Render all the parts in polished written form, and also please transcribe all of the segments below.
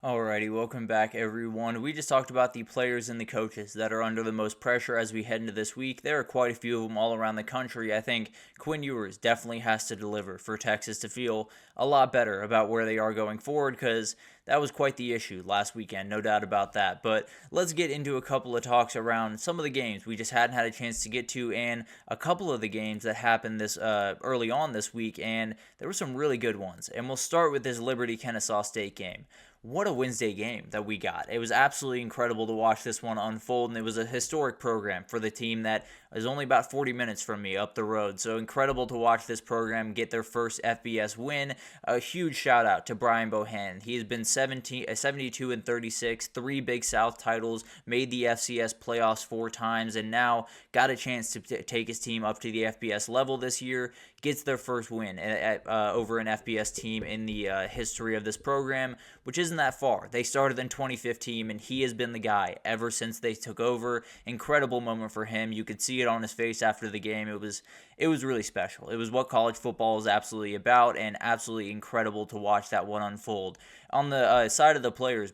Alrighty, welcome back everyone. We just talked about the players and the coaches that are under the most pressure as we head into this week. There are quite a few of them all around the country. I think Quinn Ewers definitely has to deliver for Texas to feel a lot better about where they are going forward because that was quite the issue last weekend, no doubt about that. But let's get into a couple of talks around some of the games we just hadn't had a chance to get to and a couple of the games that happened this early on this week, and there were some really good ones. And we'll start with this Liberty-Kennesaw State game. What a Wednesday game that we got. It was absolutely incredible to watch this one unfold, and it was a historic program for the team that is only about 40 minutes from me up the road. So incredible to watch this program get their first FBS win. A huge shout out to Brian Bohannon. He has been 72 and 36, 3 Big South titles, made the FCS playoffs 4 times, and now got a chance to take his team up to the FBS level this year. Gets their first win over an FBS team in the history of this program, which isn't that far. They started in 2015, and he has been the guy ever since they took over. Incredible moment for him. You could see it on his face after the game. It was really special. It was what college football is absolutely about, and absolutely incredible to watch that one unfold. On the side of the players,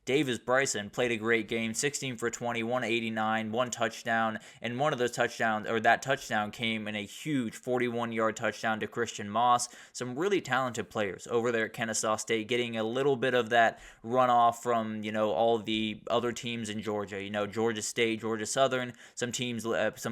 Davis Bryson played a great game, 16 for 20, 189, 1 touchdown, and one of those touchdowns, or that touchdown came in a huge 41-yard touchdown to Christian Moss. Some really talented players over there at Kennesaw State getting a little bit of that runoff from, all of the other teams in Georgia. Georgia State, Georgia Southern, some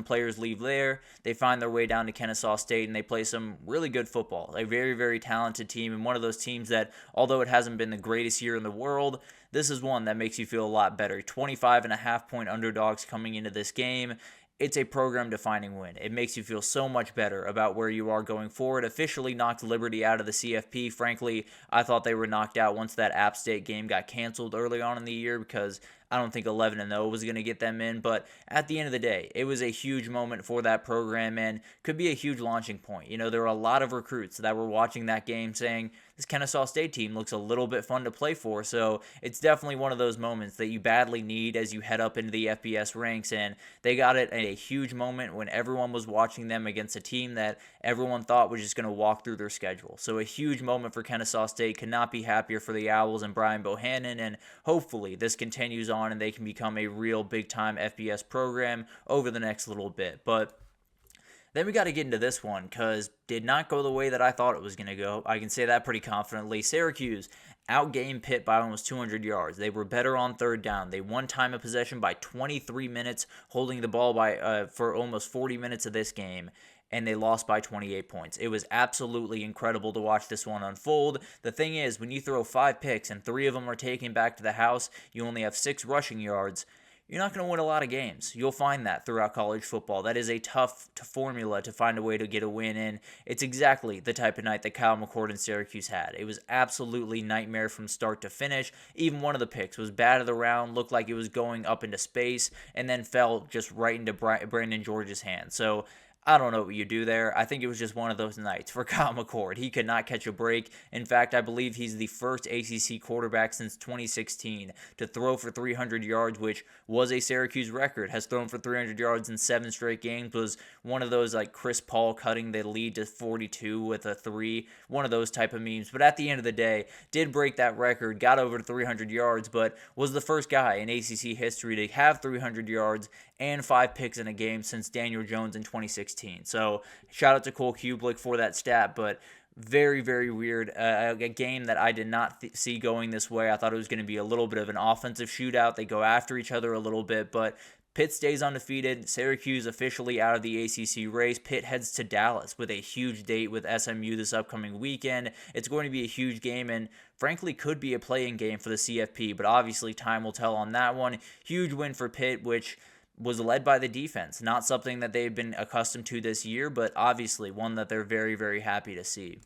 players leave there. They find their way down to Kennesaw State, and they play some really good football. A very, very talented team, and one of those teams that, although it hasn't been the greatest year in the world, this is one that makes you feel a lot better. 25.5-point underdogs coming into this game. It's a program-defining win. It makes you feel so much better about where you are going forward. Officially knocked Liberty out of the CFP. Frankly, I thought they were knocked out once that App State game got canceled early on in the year because I don't think 11-0 was going to get them in. But at the end of the day, it was a huge moment for that program and could be a huge launching point. There were a lot of recruits that were watching that game saying, this Kennesaw State team looks a little bit fun to play for. So it's definitely one of those moments that you badly need as you head up into the FBS ranks. And they got it at a huge moment when everyone was watching them against a team that everyone thought was just going to walk through their schedule. So a huge moment for Kennesaw State. Could not be happier for the Owls and Brian Bohannon. And hopefully this continues on and they can become a real big-time FBS program over the next little bit. But then we got to get into this one because did not go the way that I thought it was going to go. I can say that pretty confidently. Syracuse outgained Pitt by almost 200 yards. They were better on third down. They won time of possession by 23 minutes, holding the ball for almost 40 minutes of this game, and they lost by 28 points. It was absolutely incredible to watch this one unfold. The thing is, when you throw 5 picks and 3 of them are taken back to the house, you only have 6 rushing yards. You're not going to win a lot of games. You'll find that throughout college football. That is a tough formula to find a way to get a win in. It's exactly the type of night that Kyle McCord and Syracuse had. It was absolutely nightmare from start to finish. Even one of the picks was batted around, looked like it was going up into space, and then fell just right into Brandon George's hand. So I don't know what you do there. I think it was just one of those nights for Kyle McCord. He could not catch a break. In fact, I believe he's the first ACC quarterback since 2016 to throw for 300 yards, which was a Syracuse record. Has thrown for 300 yards in 7 straight games. Was one of those like Chris Paul cutting the lead to 42 with a 3. One of those type of memes. But at the end of the day, did break that record, got over 300 yards, but was the first guy in ACC history to have 300 yards and 5 picks in a game since Daniel Jones in 2016. So shout out to Cole Kublik for that stat, but very, very weird. A game that I did not see going this way. I thought it was going to be a little bit of an offensive shootout. They go after each other a little bit, but Pitt stays undefeated. Syracuse officially out of the ACC race. Pitt heads to Dallas with a huge date with SMU this upcoming weekend. It's going to be a huge game and frankly could be a play-in game for the CFP, but obviously time will tell on that one. Huge win for Pitt, which was led by the defense. Not something that they've been accustomed to this year, but obviously one that they're very, very happy to see.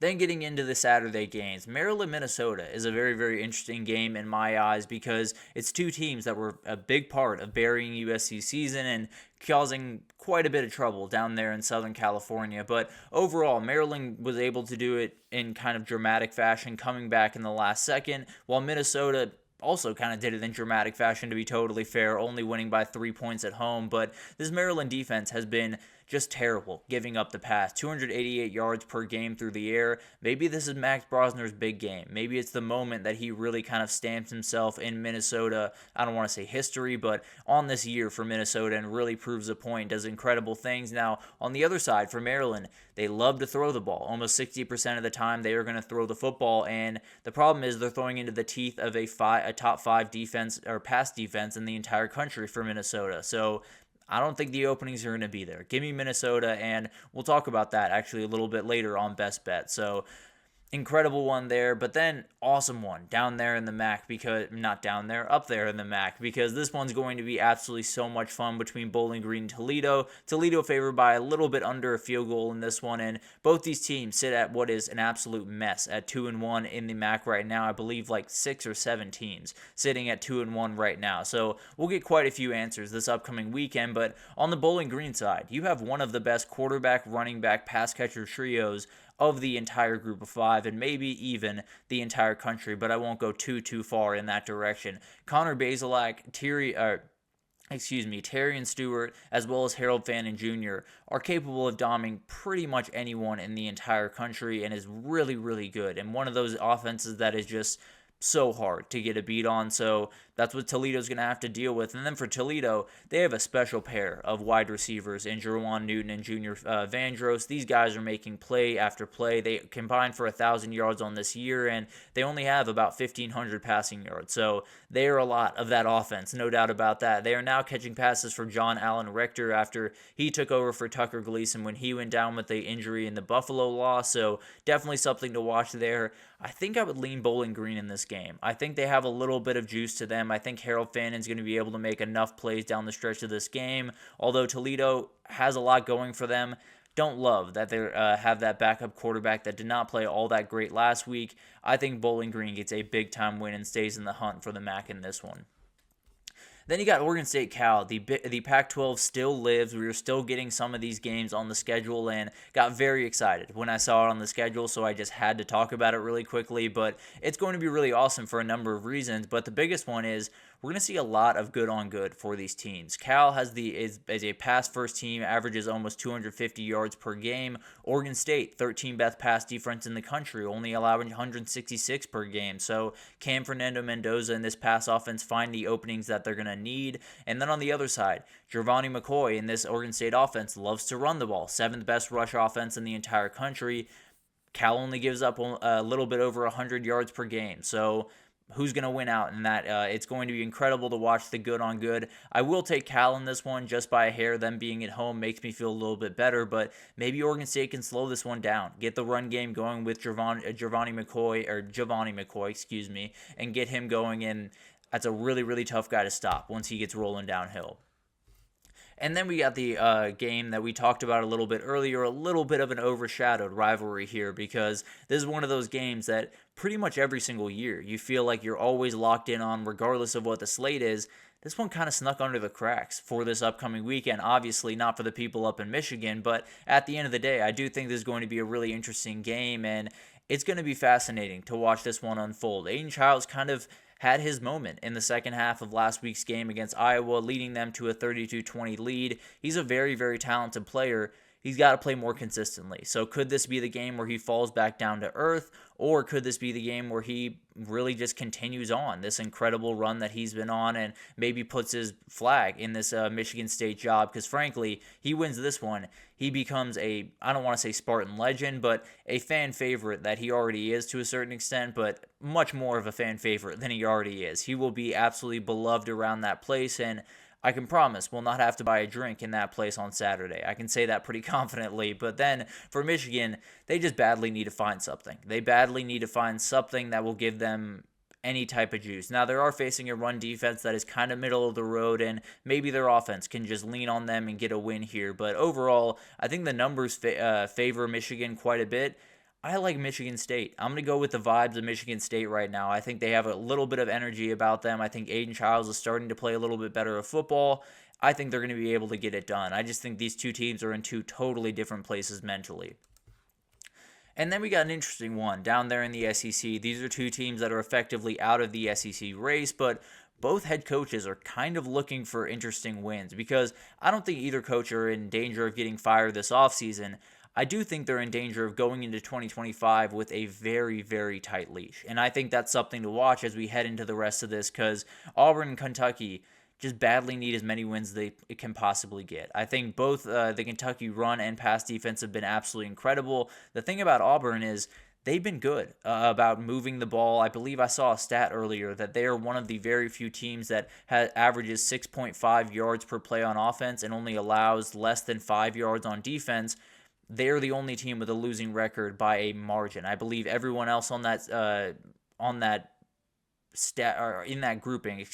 Then getting into the Saturday games, Maryland-Minnesota is a very, very interesting game in my eyes because it's 2 teams that were a big part of burying USC's season and causing quite a bit of trouble down there in Southern California. But overall, Maryland was able to do it in kind of dramatic fashion, coming back in the last second, while Minnesota also kind of did it in dramatic fashion, to be totally fair, only winning by 3 points at home. But this Maryland defense has been just terrible giving up the pass. 288 yards per game through the air. Maybe this is Max Brosner's big game. Maybe it's the moment that he really kind of stamps himself in Minnesota, I don't want to say history, but on this year for Minnesota, and really proves a point, does incredible things. Now, on the other side, for Maryland, they love to throw the ball. Almost 60% of the time, they are going to throw the football, and the problem is they're throwing into the teeth of a top 5 defense or pass defense in the entire country for Minnesota. So I don't think the openings are going to be there. Give me Minnesota, and we'll talk about that actually a little bit later on Best Bet. So incredible one there, but then awesome one down there in the MAC, because not down there, up there in the MAC, because this one's going to be absolutely so much fun between Bowling Green and Toledo. Toledo favored by a little bit under a field goal in this one, and both these teams sit at what is an absolute mess at 2-1 in the MAC right now. I believe like 6 or 7 teams sitting at 2-1 right now. So we'll get quite a few answers this upcoming weekend, but on the Bowling Green side, you have one of the best quarterback, running back, pass catcher trios of the entire group of 5, and maybe even the entire country, but I won't go too far in that direction. Connor Bazelak, Terrion Stewart, as well as Harold Fannin Jr. are capable of doming pretty much anyone in the entire country, and is really, really good, and one of those offenses that is just so hard to get a beat on. So that's what Toledo's going to have to deal with. And then for Toledo, they have a special pair of wide receivers in Jerwan Newton and Junior Vandross. These guys are making play after play. They combined for 1,000 yards on this year, and they only have about 1,500 passing yards. So they are a lot of that offense, no doubt about that. They are now catching passes for John Allen Richter after he took over for Tucker Gleason when he went down with the injury in the Buffalo loss. So definitely something to watch there. I think I would lean Bowling Green in this game. I think they have a little bit of juice to them. I think Harold Fannon's going to be able to make enough plays down the stretch of this game. Although Toledo has a lot going for them, don't love that they have that backup quarterback that did not play all that great last week. I think Bowling Green gets a big-time win and stays in the hunt for the MAC in this one. Then you got Oregon State Cal. The Pac-12 still lives. We were still getting some of these games on the schedule, and got very excited when I saw it on the schedule, so I just had to talk about it really quickly. But it's going to be really awesome for a number of reasons, but the biggest one is we're going to see a lot of good on good for these teams. Cal is a pass-first team, averages almost 250 yards per game. Oregon State, 13th best pass defense in the country, only allowing 166 per game. So can Fernando Mendoza and this pass offense find the openings that they're going to need? And then on the other side, Giovanni McCoy in this Oregon State offense loves to run the ball. 7th best rush offense in the entire country. Cal only gives up a little bit over 100 yards per game. So who's going to win out in that? It's going to be incredible to watch the good on good. I will take Cal in this one just by a hair. Them being at home makes me feel a little bit better, but maybe Oregon State can slow this one down. Get the run game going with Giovanni McCoy, and get him going in. That's a really, really tough guy to stop once he gets rolling downhill. And then we got the game that we talked about a little bit earlier, a little bit of an overshadowed rivalry here, because this is one of those games that pretty much every single year you feel like you're always locked in on regardless of what the slate is. This one kind of snuck under the cracks for this upcoming weekend. Obviously not for the people up in Michigan, but at the end of the day, I do think this is going to be a really interesting game, and it's going to be fascinating to watch this one unfold. Aiden Childs kind of had his moment in the second half of last week's game against Iowa, leading them to a 32-20 lead. He's a very, very talented player. He's got to play more consistently. So could this be the game where he falls back down to earth, or could this be the game where he really just continues on this incredible run that he's been on and maybe puts his flag in this Michigan State job? Because frankly, he wins this one, he becomes I don't want to say Spartan legend, but a fan favorite that he already is to a certain extent, but much more of a fan favorite than he already is. He will be absolutely beloved around that place, and I can promise we'll not have to buy a drink in that place on Saturday. I can say that pretty confidently. But then for Michigan, they just badly need to find something. They badly need to find something that will give them any type of juice. Now, they are facing a run defense that is kind of middle of the road, and maybe their offense can just lean on them and get a win here. But overall, I think the numbers favor Michigan quite a bit. I like Michigan State. I'm going to go with the vibes of Michigan State right now. I think they have a little bit of energy about them. I think Aiden Childs is starting to play a little bit better of football. I think they're going to be able to get it done. I just think these two teams are in two totally different places mentally. And then we got an interesting one down there in the SEC. These are two teams that are effectively out of the SEC race, but both head coaches are kind of looking for interesting wins, because I don't think either coach are in danger of getting fired this offseason. I do think they're in danger of going into 2025 with a very, very tight leash. And I think that's something to watch as we head into the rest of this, because Auburn and Kentucky just badly need as many wins as they can possibly get. I think both the Kentucky run and pass defense have been absolutely incredible. The thing about Auburn is they've been good about moving the ball. I believe I saw a stat earlier that they are one of the very few teams that averages 6.5 yards per play on offense and only allows less than 5 yards on defense. They're the only team with a losing record by a margin. I believe everyone else on that stat, or in that grouping is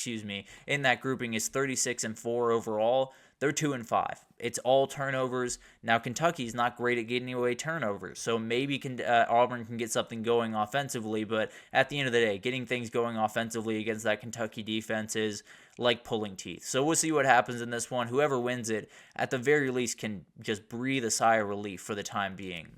36-4 overall. They're 2-5. It's all turnovers. Now Kentucky's not great at getting away turnovers, so maybe Auburn can get something going offensively. But at the end of the day, getting things going offensively against that Kentucky defense is like pulling teeth. So we'll see what happens in this one. Whoever wins it, at the very least, can just breathe a sigh of relief for the time being.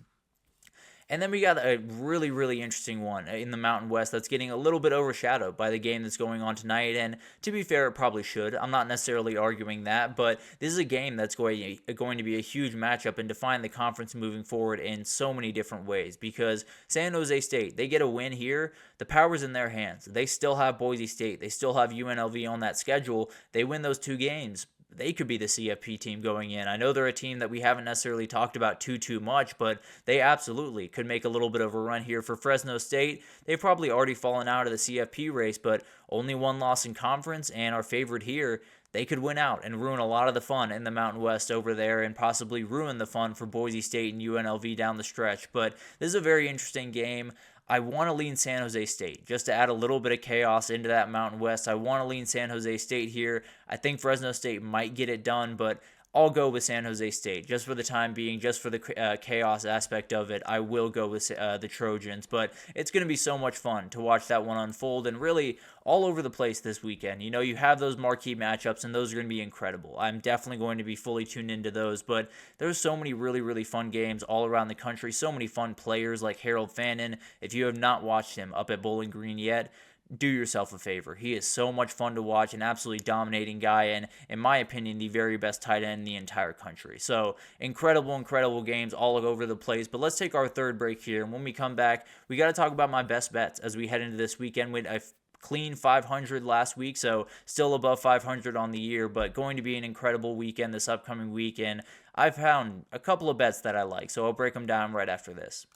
And then we got a really, really interesting one in the Mountain West that's getting a little bit overshadowed by the game that's going on tonight. And to be fair, it probably should. I'm not necessarily arguing that, but this is a game that's going to be a huge matchup and define the conference moving forward in so many different ways. Because San Jose State, they get a win here, the power's in their hands. They still have Boise State. They still have UNLV on that schedule. They win those two games, they could be the CFP team going in. I know they're a team that we haven't necessarily talked about too much, but they absolutely could make a little bit of a run here. For Fresno State, they've probably already fallen out of the CFP race, but only one loss in conference and are favored here. They could win out and ruin a lot of the fun in the Mountain West over there, and possibly ruin the fun for Boise State and UNLV down the stretch. But this is a very interesting game. I want to lean San Jose State just to add a little bit of chaos into that Mountain West. I want to lean San Jose State here. I think Fresno State might get it done, but I'll go with San Jose State just for the time being, just for the chaos aspect of it. I will go with the Trojans, but it's going to be so much fun to watch that one unfold, and really all over the place this weekend. You know, you have those marquee matchups, and those are going to be incredible. I'm definitely going to be fully tuned into those, but there's so many really, really fun games all around the country, so many fun players like Harold Fannin. If you have not watched him up at Bowling Green yet, do yourself a favor. He is so much fun to watch, an absolutely dominating guy, and in my opinion, the very best tight end in the entire country. So incredible games all over the place. But let's take our third break here, and when we come back, we got to talk about my best bets as we head into this weekend. With a clean 500 last week, so still above 500 on the year, but going to be an incredible weekend this upcoming weekend. I've found a couple of bets that I like, so I'll break them down right after this.